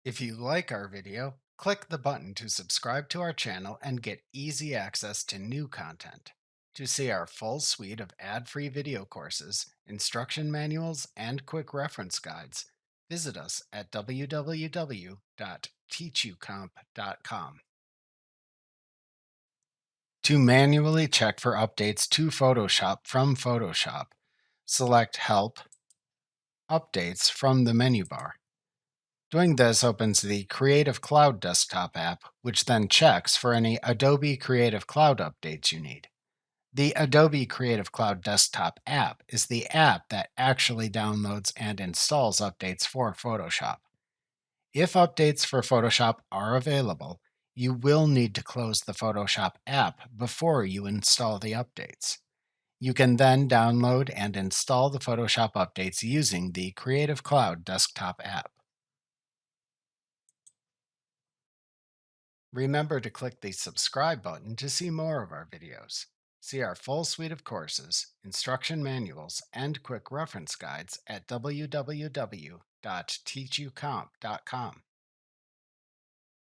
If you like our video, click the button to subscribe to our channel and get easy access to new content. To see our full suite of ad-free video courses, instruction manuals, and quick reference guides, visit us at www.teachucomp.com. To manually check for updates to Photoshop from Photoshop, select Help, Updates from the menu bar. Doing this opens the Creative Cloud desktop app, which then checks for any Adobe Creative Cloud updates you need. The Adobe Creative Cloud desktop app is the app that actually downloads and installs updates for Photoshop. If updates for Photoshop are available, you will need to close the Photoshop app before you install the updates. You can then download and install the Photoshop updates using the Creative Cloud desktop app. Remember to click the subscribe button to see more of our videos. See our full suite of courses, instruction manuals, and quick reference guides at www.teachucomp.com.